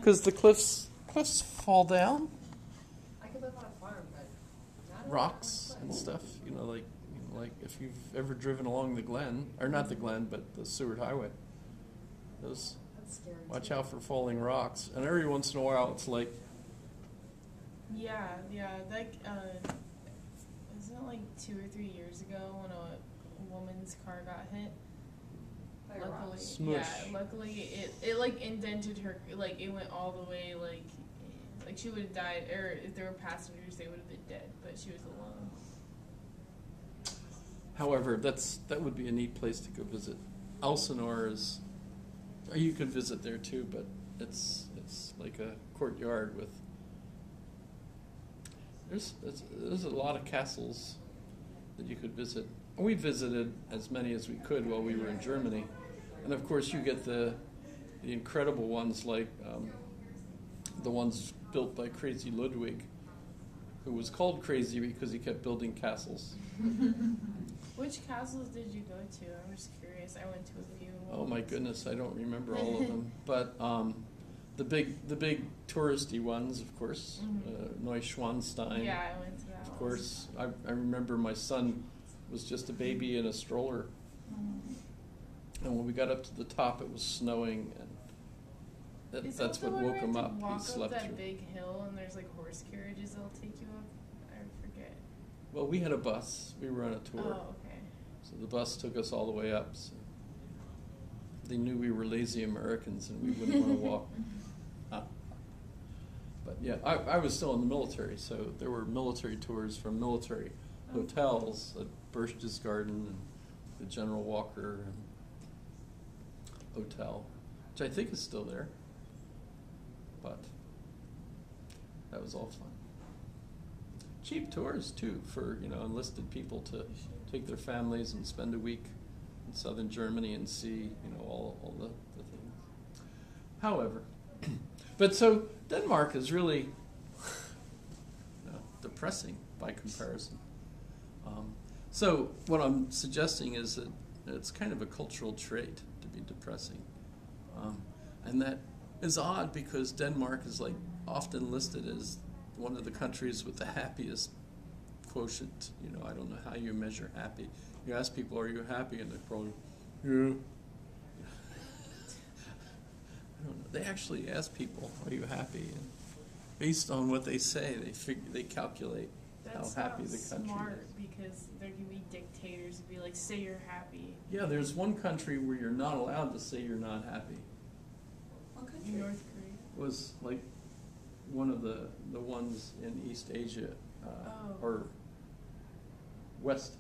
Because the cliffs fall down, I could live on a farm, but not on rocks a and cliff. stuff. Like if you've ever driven along the Glen, or not the Glen, but the Seward Highway. Those That's scary. watch too. out for falling rocks, and every once in a while it's like Yeah, like, isn't it like 2 or 3 years ago when a woman's car got hit? By a rock. Smush. Yeah, luckily it like indented her, like it went all the way, like she would have died, or if there were passengers, they would have been dead, but she was alone. However, that would be a neat place to go visit. Elsinore is, you could visit there too, but it's like a courtyard with. There's a lot of castles that you could visit. We visited as many as we could while we were in Germany, and of course you get the incredible ones like the ones built by Crazy Ludwig, who was called crazy because he kept building castles. Which castles did you go to? I'm just curious. I went to a few. Oh my goodness, I don't remember all of them. But the big touristy ones, of course, Neuschwanstein. Yeah, I went to that. Of course, I remember my son was just a baby in a stroller, and when we got up to the top, it was snowing, and Is that's that what the one woke where him you have up. to He walk up slept that through. big hill, and there's like horse carriages that'll take you up. I forget. Well, we had a bus. We were on a tour, Oh, okay. so the bus took us all the way up. So they knew we were lazy Americans, and we wouldn't want to walk. But yeah, I was still in the military, so there were military tours from military hotels at Berchtesgaden and the General Walker Hotel, which I think is still there. But that was all fun. Cheap tours too for enlisted people to take their families and spend a week in southern Germany and see all the things. However, but so Denmark is really depressing by comparison. So what I'm suggesting is that it's kind of a cultural trait to be depressing, and that is odd because Denmark is like often listed as one of the countries with the happiest quotient. I don't know how you measure happy. You ask people, "Are you happy?" and they're probably, "Yeah." I don't know. They actually ask people, "Are you happy?" And based on what they say, they calculate That's how happy not the country smart is. because there can be dictators who be like, say you're happy. Yeah, there's one country where you're not allowed to say you're not happy. What country? North Korea. It was like one of the ones in East Asia or West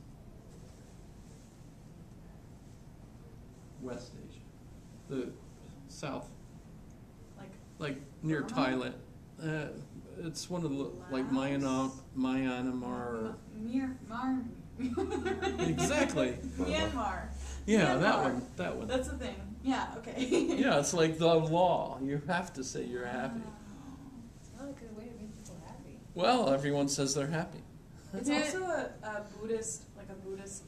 Asia, the South, like near Thailand. It's one of the like Myanmar or exactly. Myanmar. Yeah, Myanmar. that one. That's the thing. Yeah, okay. Yeah, it's like the law. You have to say you're happy. It's not a good way to make people happy. Well, everyone says they're happy. It's also a Buddhist,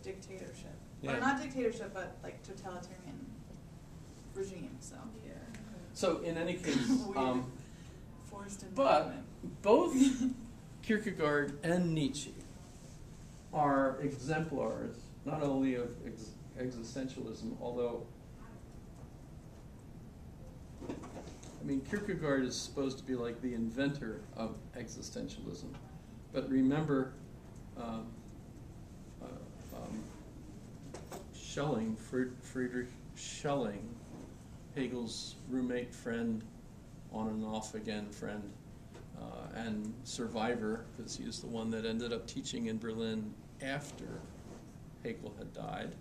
dictatorship. Yeah. Or not dictatorship, but like totalitarian regime, so. Yeah. So in any case, Weird. Forced but environment. both Kierkegaard and Nietzsche are exemplars, not only of existentialism, although, Kierkegaard is supposed to be like the inventor of existentialism. But remember, Schelling, Friedrich Schelling, Hegel's roommate, friend, on and off again friend, and survivor, because he is the one that ended up teaching in Berlin after Hegel had died,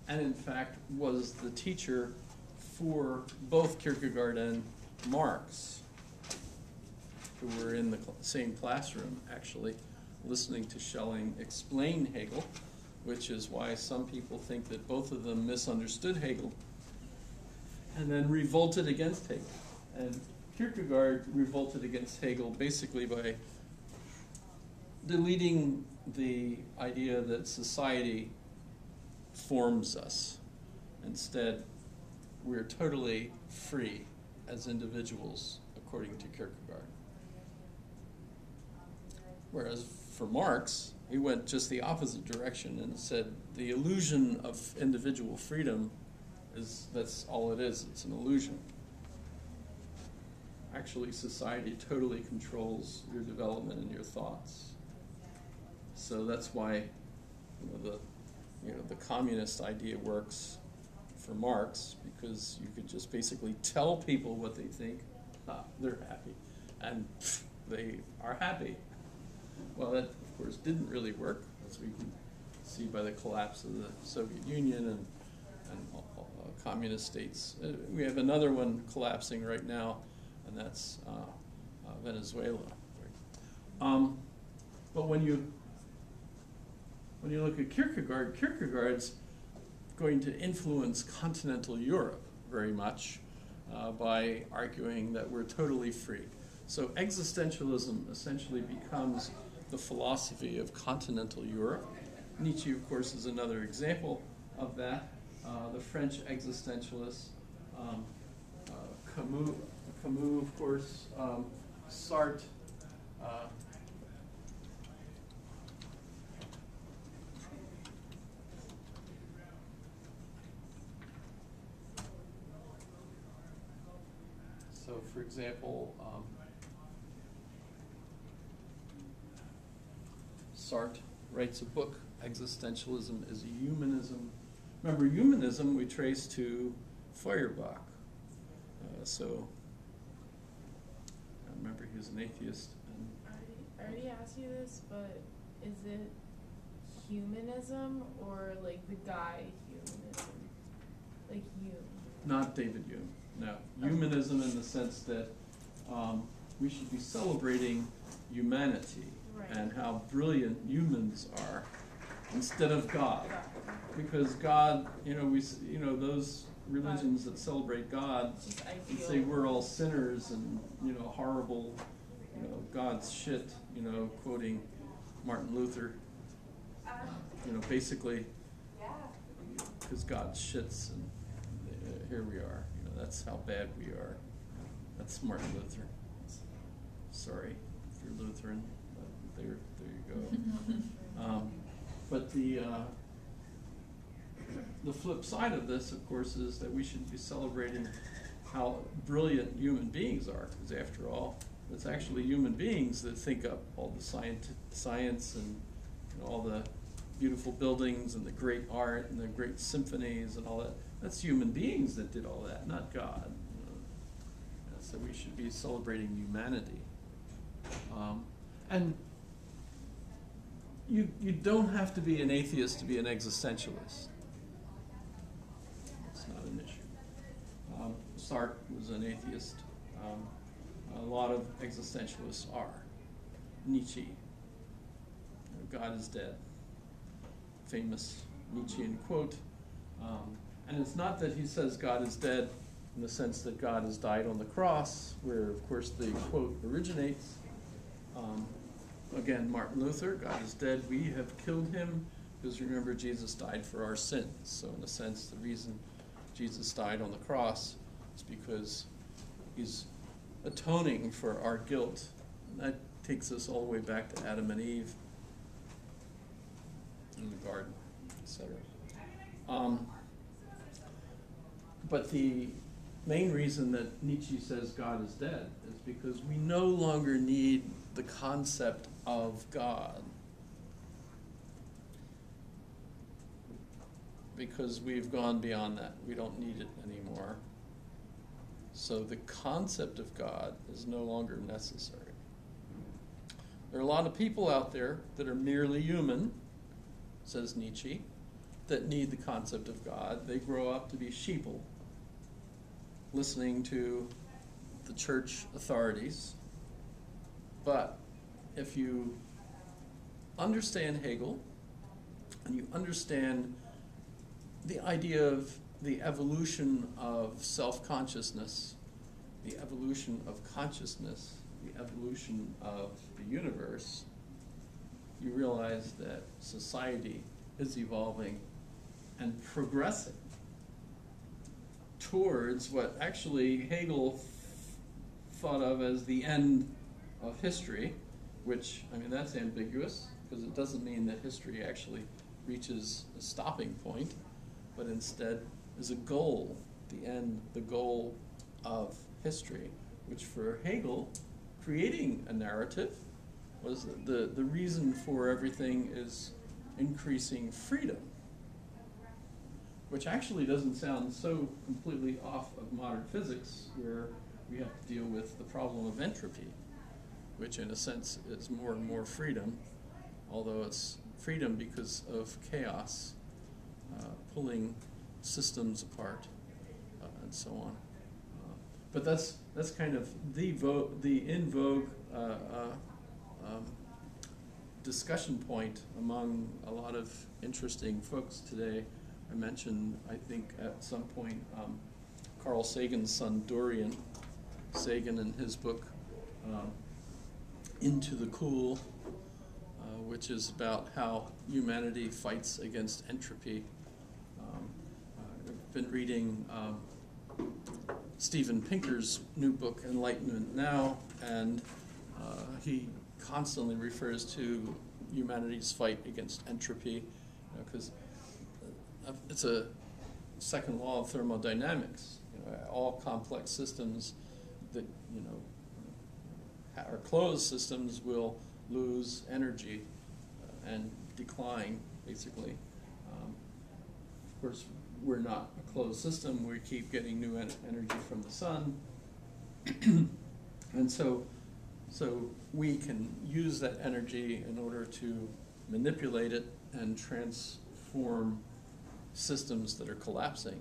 and in fact was the teacher for both Kierkegaard and Marx, who were in the same classroom, actually, listening to Schelling explain Hegel, which is why some people think that both of them misunderstood Hegel and then revolted against Hegel. And Kierkegaard revolted against Hegel basically by deleting the idea that society forms us. Instead, we're totally free as individuals, according to Kierkegaard. Whereas for Marx, he went just the opposite direction and said the illusion of individual freedom that's all it is, it's an illusion. Actually, society totally controls your development and your thoughts. So that's why the communist idea works for Marx, because you could just basically tell people what they think, they're happy, and they are happy. Well, that of course didn't really work, as we can see by the collapse of the Soviet Union and communist states. We have another one collapsing right now, and that's Venezuela. But when you look at Kierkegaard, Kierkegaard's going to influence continental Europe very much by arguing that we're totally free. So existentialism essentially becomes the philosophy of continental Europe. Nietzsche, of course, is another example of that. The French existentialists, Camus, of course, Sartre. So, for example, Sartre writes a book, Existentialism is Humanism. Remember, humanism we trace to Feuerbach. So, I remember he was an atheist. And I already asked you this, but is it humanism or like the guy humanism? Like Hume? not David Hume, no. Humanism in the sense that we should be celebrating humanity and how brilliant humans are instead of God. Because God, those religions that celebrate God and say we're all sinners and, horrible, God's shit, quoting Martin Luther, basically, because God shits and here we are, that's how bad we are. That's Martin Luther. Sorry if you're Lutheran, but there you go. But the flip side of this, of course, is that we should be celebrating how brilliant human beings are, because after all, it's actually human beings that think up all the science and all the beautiful buildings and the great art and the great symphonies and all that. That's human beings that did all that, not God. So we should be celebrating humanity. And you don't have to be an atheist to be an existentialist. It's not an issue. Sartre was an atheist. A lot of existentialists are. Nietzsche, God is dead. Famous Nietzschean quote. And it's not that he says God is dead in the sense that God has died on the cross, where, of course, the quote originates. Again, Martin Luther, God is dead, we have killed him, because remember, Jesus died for our sins. So in a sense, the reason Jesus died on the cross is because he's atoning for our guilt. And that takes us all the way back to Adam and Eve in the garden, etc. But the main reason that Nietzsche says God is dead is because we no longer need the concept of God, because we've gone beyond that. We don't need it anymore. So the concept of God is no longer necessary. There are a lot of people out there that are merely human, says Nietzsche, that need the concept of God. They grow up to be sheeple, listening to the church authorities. But if you understand Hegel, and you understand the idea of the evolution of self-consciousness, the evolution of consciousness, the evolution of the universe, you realize that society is evolving and progressing towards what actually Hegel thought of as the end of history, which, I mean, that's ambiguous, because it doesn't mean that history actually reaches a stopping point, but instead is a goal, the end, the goal of history, which for Hegel, creating a narrative was the reason for everything is increasing freedom, which actually doesn't sound so completely off of modern physics, where we have to deal with the problem of entropy, which in a sense is more and more freedom, although it's freedom because of chaos, pulling systems apart, and so on. But that's kind of the in vogue discussion point among a lot of interesting folks today. I mentioned, I think, at some point, Carl Sagan's son Dorian Sagan in his book Into the Cool, which is about how humanity fights against entropy. I've been reading Steven Pinker's new book, Enlightenment Now, and he constantly refers to humanity's fight against entropy, because it's a second law of thermodynamics. All complex systems that are closed systems will lose energy and decline, basically. Of course, we're not a closed system. We keep getting new energy from the sun, and so we can use that energy in order to manipulate it and transform systems that are collapsing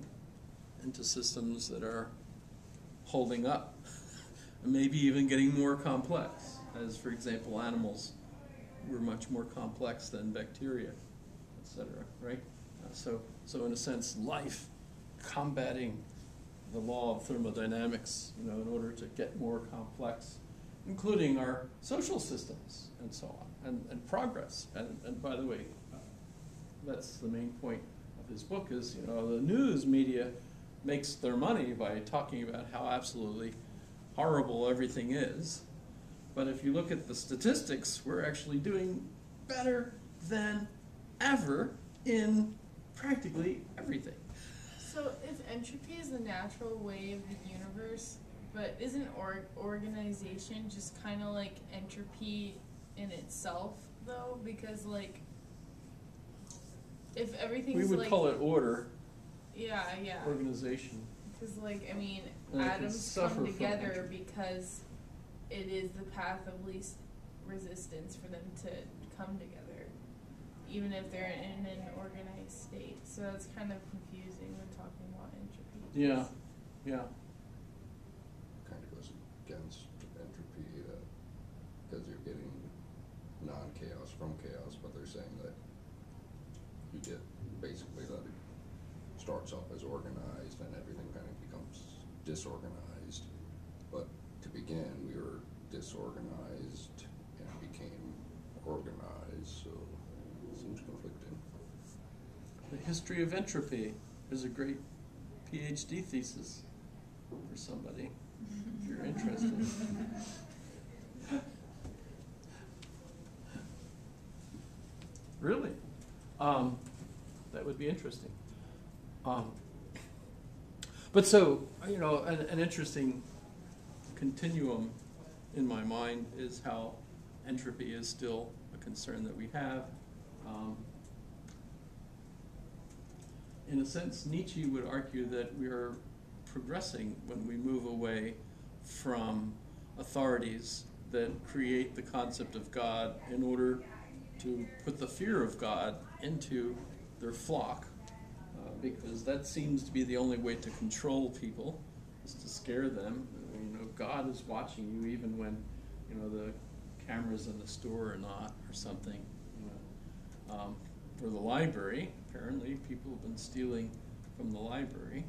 into systems that are holding up, and maybe even getting more complex, as, for example, animals were much more complex than bacteria, etc., right? So in a sense, life combating the law of thermodynamics, in order to get more complex, including our social systems and so on, and progress. And by the way, that's the main point of his book is, the news media makes their money by talking about how absolutely horrible everything is. But if you look at the statistics, we're actually doing better than ever in practically everything. So if entropy is the natural way of the universe, but isn't organization just kind of like entropy in itself, though? Because, like, if everything's We would like, call it order, yeah. organization. Because, like, I mean, And it can atoms suffer come from together entropy. because it is the path of least resistance for them to come together, even if they're in an organized state. So it's kind of confusing when talking about entropy. Yeah. Kind of goes against entropy because you're getting non-chaos from chaos, but they're saying that you get basically that it starts up as organized and everything kind of becomes disorganized. But to begin, we were disorganized and became organized, so it seems conflicting. The history of entropy is a great PhD thesis for somebody, if you're interested. Really? That would be interesting. But so, an interesting continuum in my mind is how entropy is still a concern that we have. In a sense, Nietzsche would argue that we are progressing when we move away from authorities that create the concept of God in order to put the fear of God into their flock, because that seems to be the only way to control people, is to scare them. God is watching you even when, the cameras in the store are not, or something. For the library, apparently people have been stealing from the library.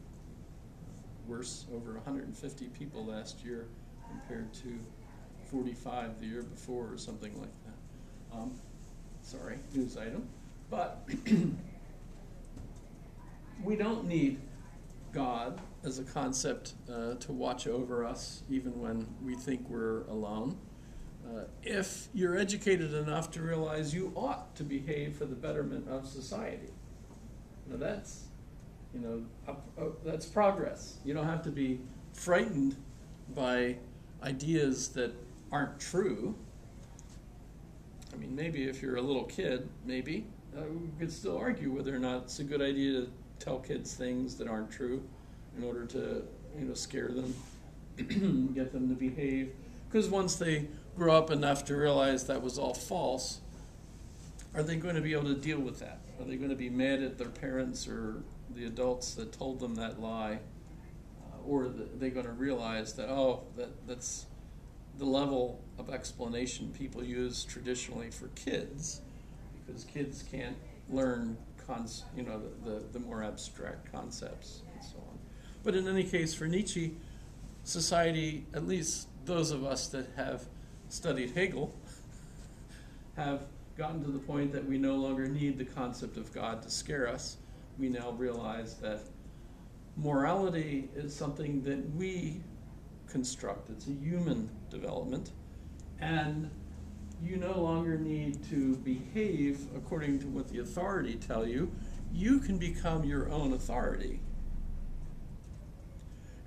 Worse, over 150 people last year compared to 45 the year before, or something like that. Sorry, news item. But we don't need God as a concept to watch over us even when we think we're alone. If you're educated enough to realize you ought to behave for the betterment of society. Now that's, that's progress. You don't have to be frightened by ideas that aren't true. I mean, maybe if you're a little kid, maybe, we could still argue whether or not it's a good idea to tell kids things that aren't true in order to, scare them, get them to behave. Because once they grow up enough to realize that was all false, are they going to be able to deal with that? Are they going to be mad at their parents or the adults that told them that lie? Or are they going to realize that, that's the level of explanation people use traditionally for kids, because kids can't learn the more abstract concepts and so on. But in any case, for Nietzsche, society, at least those of us that have studied Hegel, have gotten to the point that we no longer need the concept of God to scare us. We now realize that morality is something that we construct. It's a human development, and you no longer need to behave according to what the authority tell you. You can become your own authority.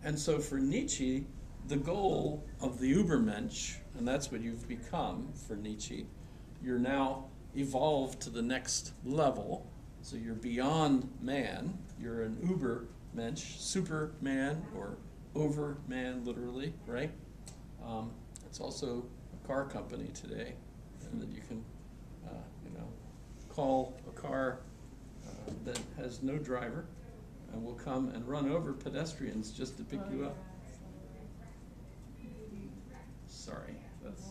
And so for Nietzsche, the goal of the Übermensch, and that's what you've become for Nietzsche, you're now evolved to the next level, so you're beyond man, you're an Übermensch, Superman, or Overman, literally, right? It's also a car company today, and that you can, call a car that has no driver and will come and run over pedestrians just to pick you up. Sorry, that's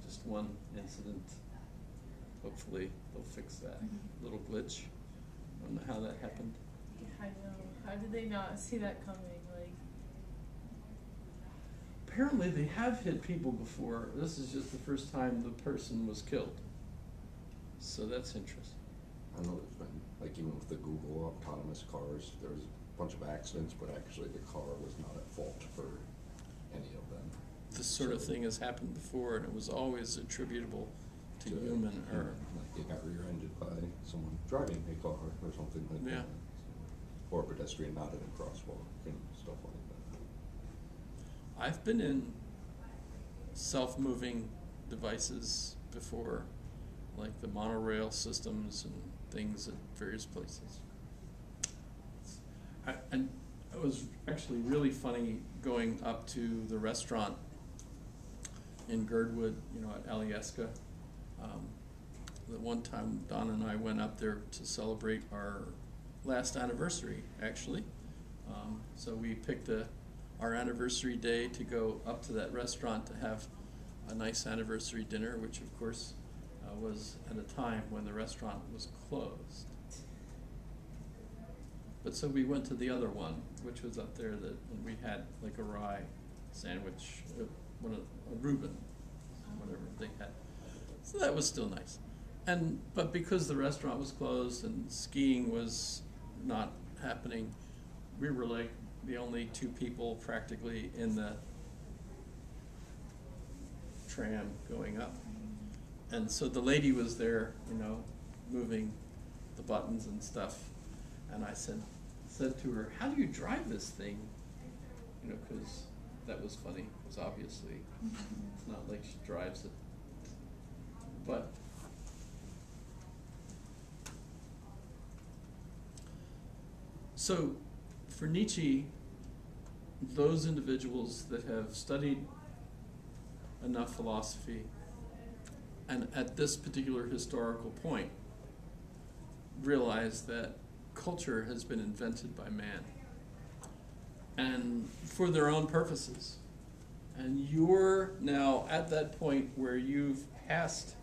just one incident. Hopefully they'll fix that little glitch. I don't know how that happened. I know. How did they not see that coming? Apparently they have hit people before. This is just the first time the person was killed. So that's interesting. I know there's been, like even with the Google autonomous cars, there was a bunch of accidents, but actually the car was not at fault for any of them. This sort of thing has happened before, and it was always attributable to human error. Like it got rear-ended by someone driving a car or something like that. Or a pedestrian not in a crosswalk and stuff like that. I've been in self-moving devices before, like the monorail systems and things at various places. And it was actually really funny going up to the restaurant in Girdwood, at Alyeska. The one time Don and I went up there to celebrate our last anniversary, actually. So we picked our anniversary day to go up to that restaurant to have a nice anniversary dinner, which of course was at a time when the restaurant was closed. But so we went to the other one, which was up there, and we had like a rye sandwich, a Reuben, whatever they had. So that was still nice. But because the restaurant was closed and skiing was not happening, we were like the only two people practically in the tram going up. And so the lady was there, moving the buttons and stuff. And I said to her, "How do you drive this thing?" Because that was funny, because obviously it's not like she drives it. But so for Nietzsche, those individuals that have studied enough philosophy and at this particular historical point realize that culture has been invented by man and for their own purposes. And you're now at that point where you've passed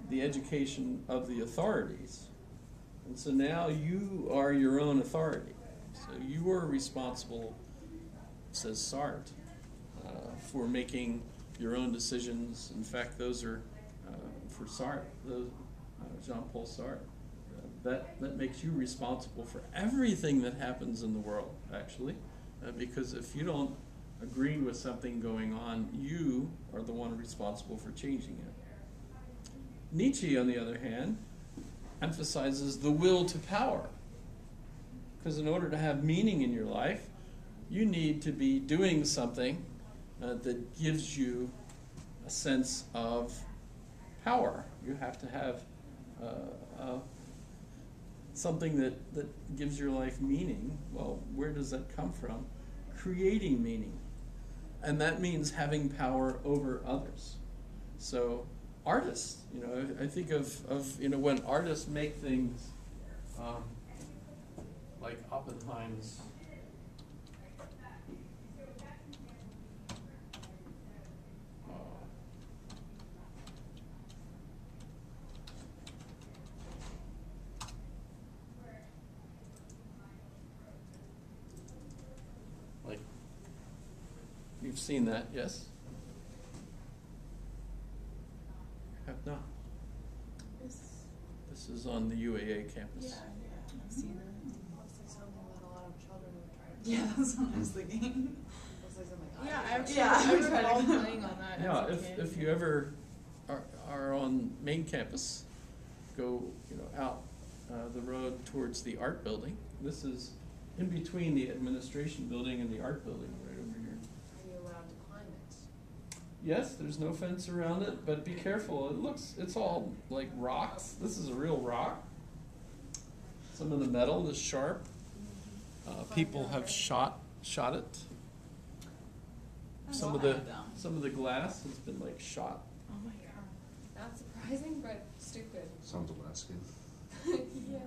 the education of the authorities. And so now you are your own authority. So you are responsible, says Sartre, for making your own decisions. In fact, those are, for Sartre, Jean-Paul Sartre, that makes you responsible for everything that happens in the world, actually. Because if you don't agree with something going on, you are the one responsible for changing it. Nietzsche, on the other hand, emphasizes the will to power. Because in order to have meaning in your life, you need to be doing something that gives you a sense of power. You have to have something that gives your life meaning. Well, where does that come from? Creating meaning. And that means having power over others. So artists, I think of when artists make things like Oppenheim's you've seen that, yes? Have not. This is on the UAA campus. I've seen it. Looks like something that a lot of children would try to do. Yeah, that's what I was thinking. Looks like something Yeah, I would actually, try Yeah, I I would recall try to- playing on that Yeah, as a kid. if you ever are on main campus, go out the road towards the art building. This is in between the administration building and the art building, right over here. Are you allowed to climb it? Yes, there's no fence around it, but be careful. It's all like rocks. This is a real rock. Some of the metal is sharp. People have shot it. That's Some of wild, the though. glass has been like shot. Oh my god. Not surprising, but stupid. Sounds Alaskan. Yeah.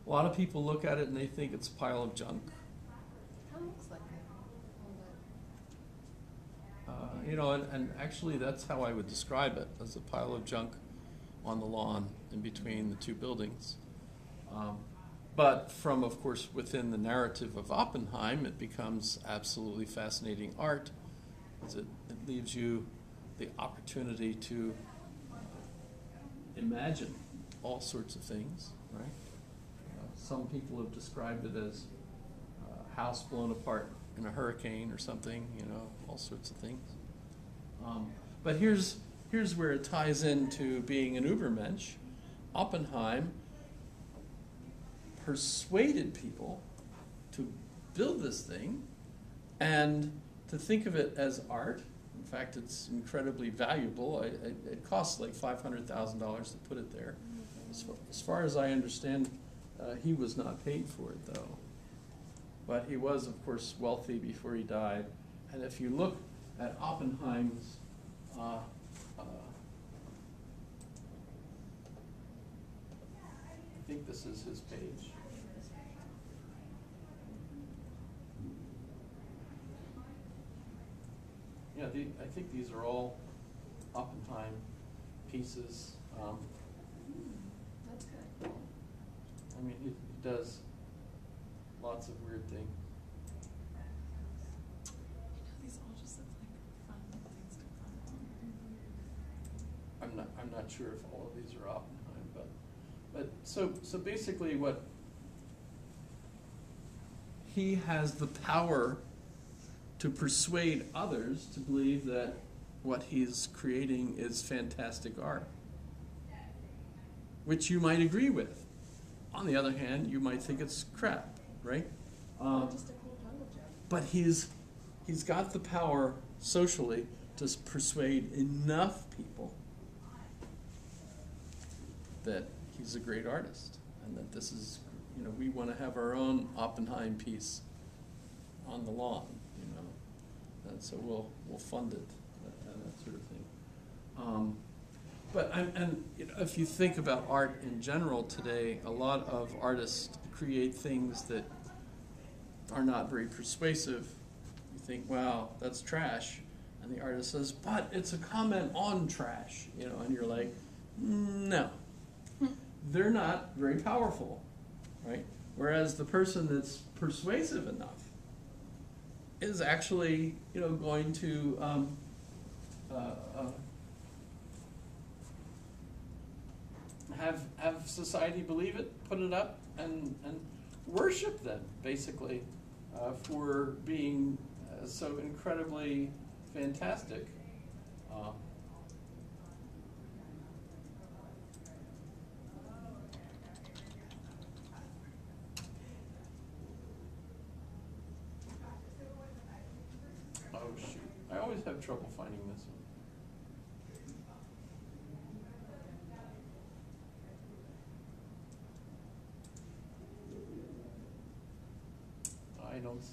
A lot of people look at it and they think it's a pile of junk. Kinda looks like that. And actually that's how I would describe it, as a pile of junk on the lawn in between the two buildings. But from, of course, within the narrative of Oppenheim, it becomes absolutely fascinating art, because it leaves you the opportunity to imagine all sorts of things, right? Some people have described it as a house blown apart in a hurricane or something, all sorts of things. But here's where it ties into being an Übermensch. Oppenheim persuaded people to build this thing and to think of it as art. In fact, it's incredibly valuable. It costs like $500,000 to put it there. As far as I understand, he was not paid for it, though. But he was, of course, wealthy before he died. And if you look at Oppenheim's I think this is his page. Yeah, I think these are all Oppenheim pieces. That's kind of cool. I mean, he does lots of weird things. These all just look like fun things to climb on. I'm not sure if all of these are Oppenheim, but so basically what he has the power to persuade others to believe that what he's creating is fantastic art, which you might agree with. On the other hand, you might think it's crap, right? Just a cool jungle gym. But he's got the power socially to persuade enough people that he's a great artist, and that this is, we want to have our own Oppenheim piece on the lawn, and so we'll fund it, and that sort of thing. But if you think about art in general today, a lot of artists create things that are not very persuasive. You think, wow, that's trash, and the artist says, but it's a comment on trash, and you're like, no. They're not very powerful, right? Whereas the person that's persuasive enough is actually, going to have society believe it, put it up, and worship them, basically, for being so incredibly fantastic. Oh shoot, I always have trouble finding this one. I don't see.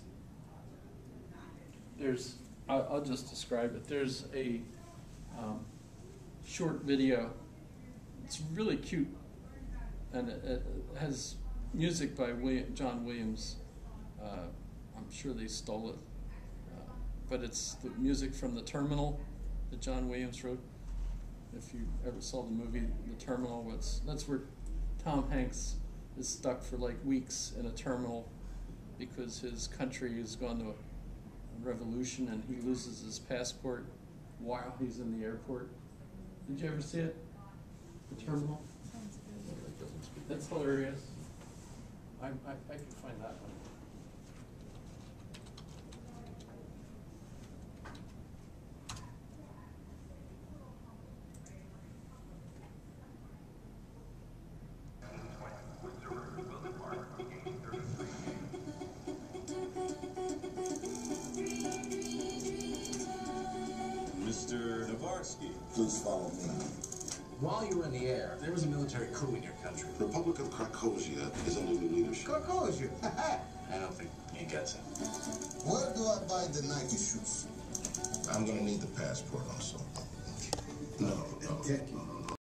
There's, I'll just describe it. There's a short video. It's really cute, and it has music by John Williams. I'm sure they stole it, but it's the music from The Terminal that John Williams wrote. If you ever saw the movie The Terminal, that's where Tom Hanks is stuck for like weeks in a terminal because his country has gone to a revolution and he loses his passport while he's in the airport. Did you ever see it? The Terminal? Sounds good. That doesn't speak. That's hilarious. I can find that one. Mr. Navarsky. Please follow me. While you were in the air, there was a military coup in your country. The Republic of Krakosia is under new leadership. Krakosia? I don't think he gets it. Where do I buy the Nike shoes? I'm gonna need the passport also. No.